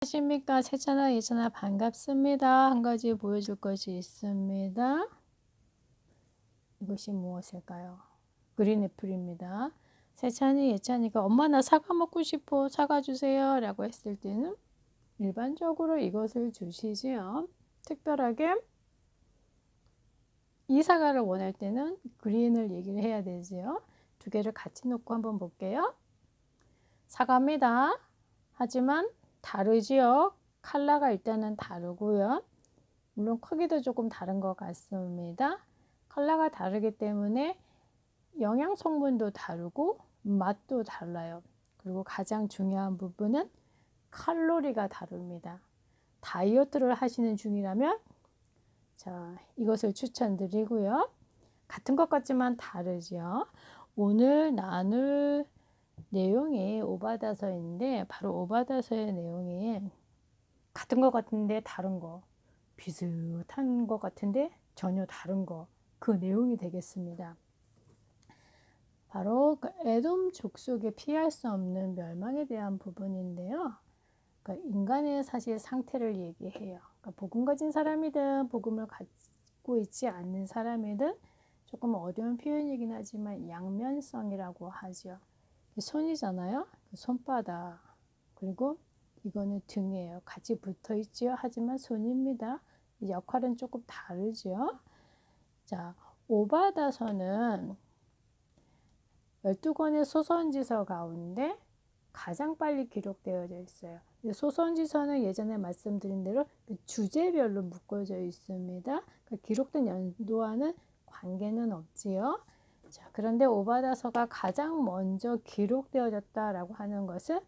안녕하십니까. 세찬아, 예찬아 반갑습니다. 한 가지 보여줄 것이 있습니다. 이것이 무엇일까요? 그린 애플입니다. 세찬이, 예찬이가 엄마 나 사과 먹고 싶어 사과 주세요 라고 했을 때는 일반적으로 이것을 주시지요. 특별하게 이 사과를 원할 때는 그린을 얘기를 해야 되지요. 두 개를 같이 놓고 한번 볼게요. 사과입니다. 하지만 다르지요. 컬러가 일단은 다르고요. 물론 크기도 조금 다른 것 같습니다. 컬러가 다르기 때문에 영양 성분도 다르고 맛도 달라요. 그리고 가장 중요한 부분은 칼로리가 다릅니다. 다이어트를 하시는 중이라면 이것을 추천드리고요. 같은 것 같지만 다르죠. 오늘 나눌 내용이 오바다서인데 바로 오바다서의 내용이 같은 것 같은데 다른 거, 비슷한 것 같은데 전혀 다른 거, 그 내용이 되겠습니다. 바로 그 에돔 족속의 피할 수 없는 멸망에 대한 부분인데요. 그러니까 인간의 사실 상태를 얘기해요. 그러니까 복음 가진 사람이든 복음을 갖고 있지 않는 사람이든 조금 어려운 표현이긴 하지만 양면성이라고 하죠. 손이잖아요. 손바닥. 그리고 이거는 등이에요. 같이 붙어 있지요. 하지만 손입니다. 역할은 조금 다르죠. 자, 오바다서는 12권의 소선지서 가운데 가장 빨리 기록되어져 있어요. 소선지서는 예전에 말씀드린 대로 주제별로 묶어져 있습니다. 기록된 연도와는 관계는 없지요. 자, 그런데 오바다서가 가장 먼저 기록되어졌다라고 하는 것은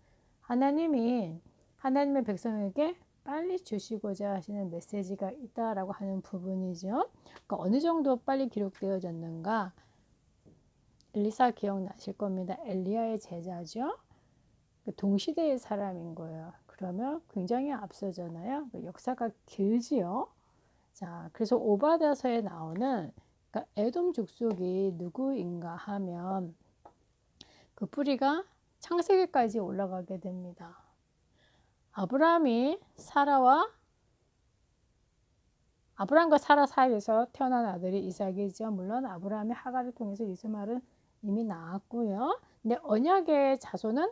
하나님이 하나님의 백성에게 빨리 주시고자 하시는 메시지가 있다라고 하는 부분이죠. 그러니까 어느 정도 빨리 기록되어졌는가? 엘리사 기억나실 겁니다. 엘리야의 제자죠. 동시대의 사람인 거예요. 그러면 굉장히 앞서잖아요. 역사가 길지요. 자, 그래서 오바다서에 나오는 그러니까 에돔 족속이 누구인가 하면 그 뿌리가 창세기까지 올라가게 됩니다. 아브라함과 사라 사이에서 태어난 아들이 이삭이죠. 물론 아브라함이 하갈을 통해서 이스마엘은 이미 낳았고요. 근데 언약의 자손은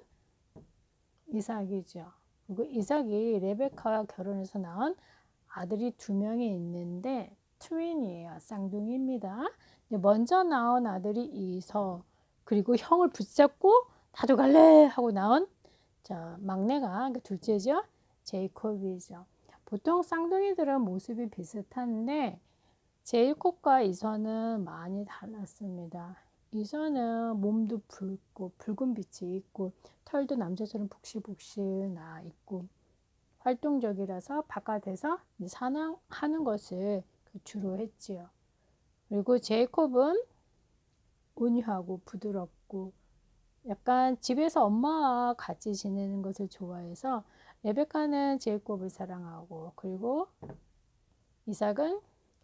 이삭이죠. 그리고 이삭이 레베카와 결혼해서 낳은 아들이 2명이 있는데 트윈이에요. 쌍둥이입니다. 먼저 낳은 아들이 이서, 그리고 형을 붙잡고 나도 갈래 하고 낳은 막내가, 그러니까 둘째죠. 제이콥이죠. 보통 쌍둥이들은 모습이 비슷한데 제이콥과 이서는 많이 달랐습니다. 이서는 몸도 붉고 붉은 빛이 있고 털도 남자처럼 북실북실 나 있고 활동적이라서 바깥에서 사냥하는 것을 주로 했지요. 그리고 제이콥은 온유하고 부드럽고 약간 집에서 엄마와 같이 지내는 것을 좋아해서 레베카는 제이콥을 사랑하고 그리고 이삭은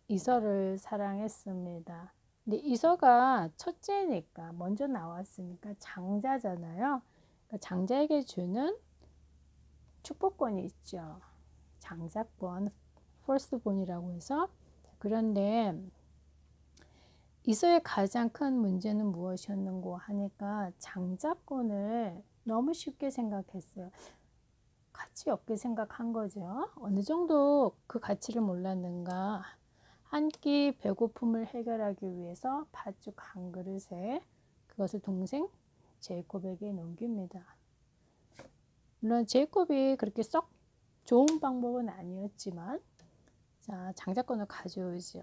이서를 사랑했습니다. 근데 이서가 첫째니까 먼저 나왔으니까 장자잖아요. 그러니까 장자에게 주는 축복권이 있죠. 장자권, firstborn이라고 해서. 그런데 이서의 가장 큰 문제는 무엇이었는고 하니까 장자권을 너무 쉽게 생각했어요. 가치 없게 생각한 거죠. 어느 정도 그 가치를 몰랐는가. 한 끼 배고픔을 해결하기 위해서 팥죽 한 그릇에 그것을 동생 제이콥에게 넘깁니다. 물론 제이콥이 그렇게 썩 좋은 방법은 아니었지만 장자권을 가져오죠.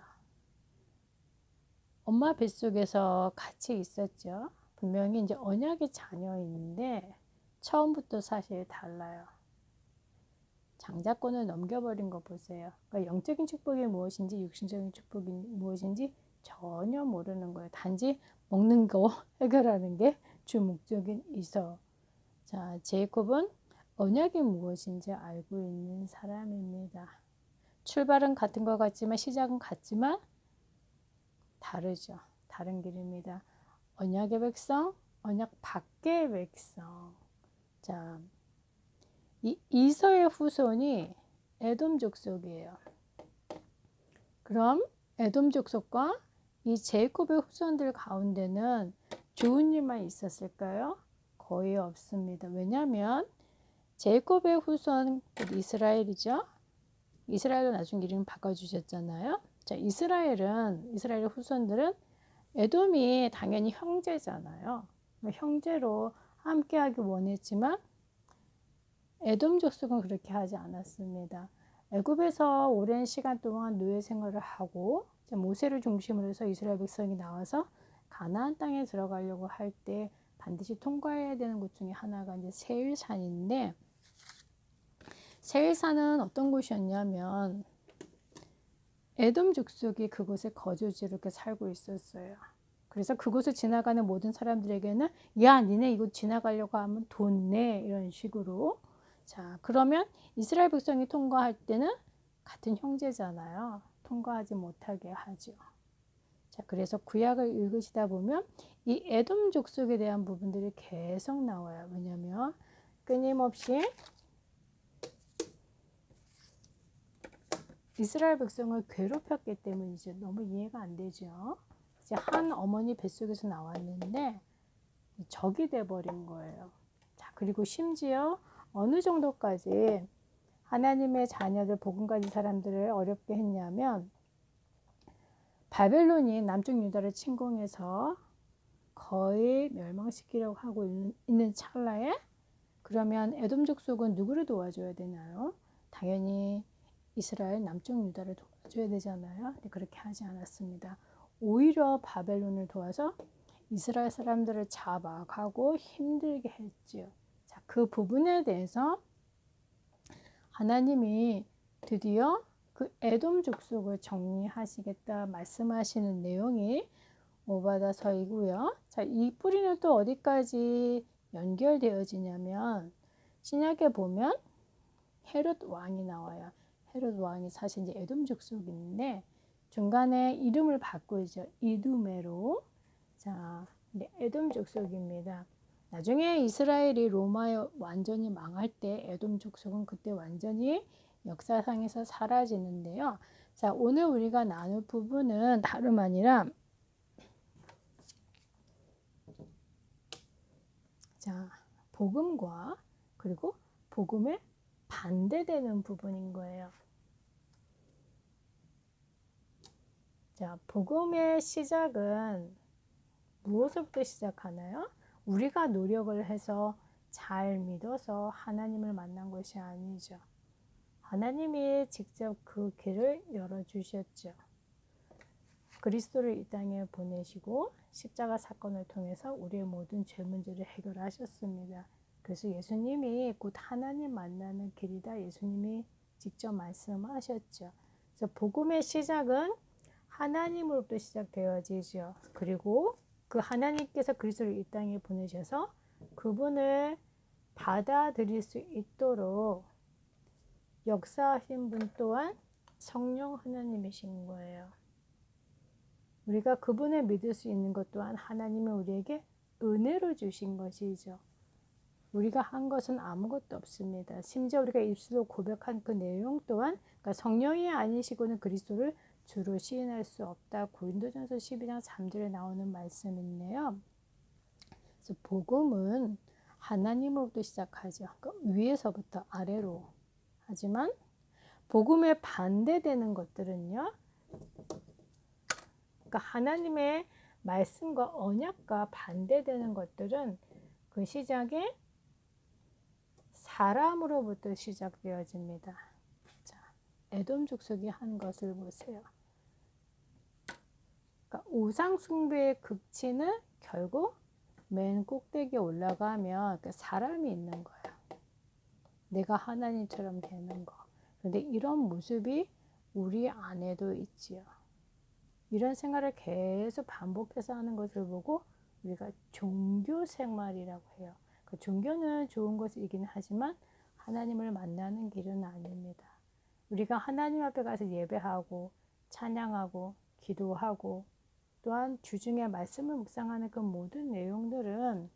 엄마 뱃속에서 같이 있었죠. 분명히 이제 언약의 자녀인데 처음부터 사실 달라요. 장자권을 넘겨버린 거 보세요. 그러니까 영적인 축복이 무엇인지 육신적인 축복이 무엇인지 전혀 모르는 거예요. 단지 먹는 거 해결하는 게 주 목적인 이서. 자, 제이콥은 언약이 무엇인지 알고 있는 사람입니다. 출발은 같은 것 같지만 시작은 같지만 다르죠. 다른 길입니다. 언약의 백성, 언약 밖의 백성. 자, 이 이서의 후손이 에돔 족속이에요. 그럼 에돔 족속과 이 제이콥의 후손들 가운데는 좋은 일만 있었을까요? 거의 없습니다. 왜냐하면 제이콥의 후손 이스라엘이죠. 이스라엘도 나중에 이름 바꿔주셨잖아요. 자, 이스라엘의 후손들은 에돔이 당연히 형제잖아요. 형제로 함께하기 원했지만 에돔 족속은 그렇게 하지 않았습니다. 애굽에서 오랜 시간 동안 노예 생활을 하고 모세를 중심으로 해서 이스라엘 백성이 나와서 가나안 땅에 들어가려고 할 때 반드시 통과해야 되는 곳 중에 하나가 이제 세일산인데, 세일산은 어떤 곳이었냐면 에돔 족속이 그곳에 거주지로 이렇게 살고 있었어요. 그래서 그곳을 지나가는 모든 사람들에게는 야, 니네 이곳 지나가려고 하면 돈 내, 이런 식으로. 자, 그러면 이스라엘 백성이 통과할 때는 같은 형제잖아요. 통과하지 못하게 하죠. 자, 그래서 구약을 읽으시다 보면 이 에돔 족속에 대한 부분들이 계속 나와요. 왜냐하면 끊임없이 이스라엘 백성을 괴롭혔기 때문이죠. 너무 이해가 안 되죠. 이제 한 어머니 뱃속에서 나왔는데 적이 돼버린 거예요. 자, 그리고 심지어 어느 정도까지 하나님의 자녀들, 복음 가진 사람들을 어렵게 했냐면, 바벨론이 남쪽 유다를 침공해서 거의 멸망시키려고 하고 있는 찰나에, 그러면 에돔 족속은 누구를 도와줘야 되나요? 당연히 이스라엘 남쪽 유다를 도와줘야 되잖아요. 근데 그렇게 하지 않았습니다. 오히려 바벨론을 도와서 이스라엘 사람들을 잡아가고 힘들게 했지요. 자, 그 부분에 대해서 하나님이 드디어 그 에돔 족속을 정리하시겠다 말씀하시는 내용이 오바다서이고요. 자, 이 뿌리는 또 어디까지 연결되어지냐면 신약에 보면 헤롯 왕이 나와요. 헤롯 왕이 사실 이제 에돔 족속인데 중간에 이름을 바꾸죠. 이두메로. 자, 에돔 족속입니다. 나중에 이스라엘이 로마에 완전히 망할 때 에돔 족속은 그때 완전히 역사상에서 사라지는데요. 자, 오늘 우리가 나눌 부분은 다름 아니라, 자, 복음과 그리고 복음에 반대되는 부분인 거예요. 자, 복음의 시작은 무엇부터 시작하나요? 우리가 노력을 해서 잘 믿어서 하나님을 만난 것이 아니죠. 하나님이 직접 그 길을 열어주셨죠. 그리스도를 이 땅에 보내시고 십자가 사건을 통해서 우리의 모든 죄 문제를 해결하셨습니다. 그래서 예수님이 곧 하나님 만나는 길이다, 예수님이 직접 말씀하셨죠. 그래서 복음의 시작은 하나님으로부터 시작되어지죠. 그리고 그 하나님께서 그리스도를 이 땅에 보내셔서 그분을 받아들일 수 있도록 역사하신 분 또한 성령 하나님이신 거예요. 우리가 그분을 믿을 수 있는 것 또한 하나님은 우리에게 은혜로 주신 것이죠. 우리가 한 것은 아무것도 없습니다. 심지어 우리가 입술로 고백한 그 내용 또한, 그러니까 성령이 아니시고는 그리스도를 주로 시인할 수 없다. 고린도전서 12장 3절에 나오는 말씀인데요. 그래서 복음은 하나님으로부터 시작하죠. 그러니까 위에서부터 아래로. 하지만 복음에 반대되는 것들은요, 그러니까 하나님의 말씀과 언약과 반대되는 것들은 그 시작이 사람으로부터 시작되어집니다. 자, 에돔 족속이 한 것을 보세요. 그러니까 우상 숭배의 극치는 결국 맨 꼭대기에 올라가면 사람이 있는 거예요. 내가 하나님처럼 되는 거. 그런데 이런 모습이 우리 안에도 있지요. 이런 생활을 계속 반복해서 하는 것을 보고 우리가 종교 생활이라고 해요. 그 종교는 좋은 것이긴 하지만 하나님을 만나는 길은 아닙니다. 우리가 하나님 앞에 가서 예배하고 찬양하고 기도하고 또한 주중에 말씀을 묵상하는 그 모든 내용들은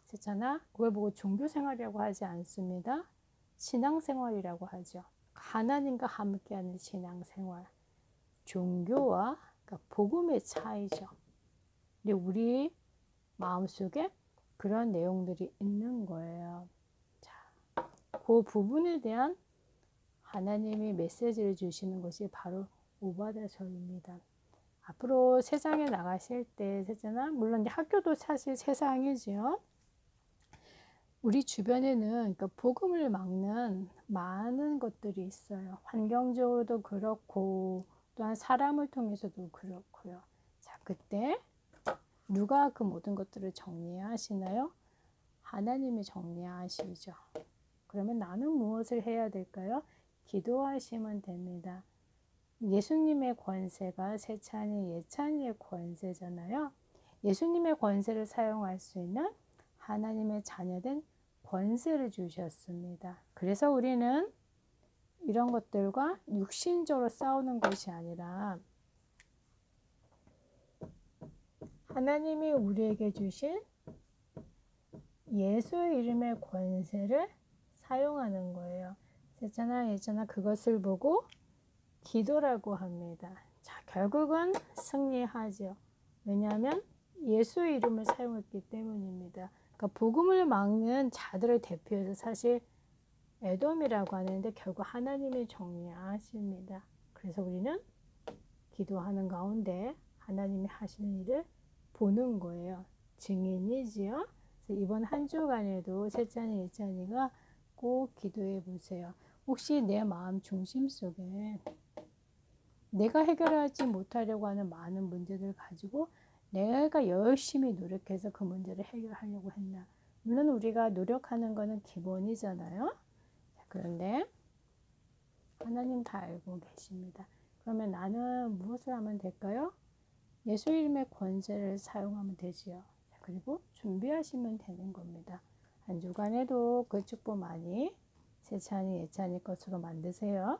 그렇잖아. 그걸 보고 종교 생활이라고 하지 않습니다. 신앙생활이라고 하죠. 하나님과 함께하는 신앙생활. 종교와 그러니까 복음의 차이죠. 근데 우리 마음속에 그런 내용들이 있는 거예요. 자, 그 부분에 대한 하나님이 메시지를 주시는 것이 바로 오바다서입니다. 앞으로 세상에 나가실 때, 물론 학교도 사실 세상이지요. 우리 주변에는 그러니까 복음을 막는 많은 것들이 있어요. 환경적으로도 그렇고 또한 사람을 통해서도 그렇고요. 자, 그때 누가 그 모든 것들을 정리하시나요? 하나님이 정리하시죠. 그러면 나는 무엇을 해야 될까요? 기도하시면 됩니다. 예수님의 권세가 세찬이 예찬이의 권세잖아요. 예수님의 권세를 사용할 수 있는 하나님의 자녀된 권세를 주셨습니다. 그래서 우리는 이런 것들과 육신적으로 싸우는 것이 아니라 하나님이 우리에게 주신 예수의 이름의 권세를 사용하는 거예요. 예잖아 그것을 보고 기도라고 합니다. 자, 결국은 승리하죠. 왜냐하면 예수의 이름을 사용했기 때문입니다. 그러니까 복음을 막는 자들을 대표해서 사실 에돔이라고 하는데 결국 하나님이 정리하십니다. 그래서 우리는 기도하는 가운데 하나님이 하시는 일을 보는 거예요. 증인이지요. 그래서 이번 한 주간에도 셋째니 일째니가 꼭 기도해 보세요. 혹시 내 마음 중심 속에 내가 해결하지 못하려고 하는 많은 문제들을 가지고 내가 열심히 노력해서 그 문제를 해결하려고 했나. 물론 우리가 노력하는 거는 기본이잖아요. 그런데 하나님 다 알고 계십니다. 그러면 나는 무엇을 하면 될까요? 예수 이름의 권세를 사용하면 되지요. 그리고 준비하시면 되는 겁니다. 한 주간에도 그 축복 많이 세찬이 예찬이 것으로 만드세요.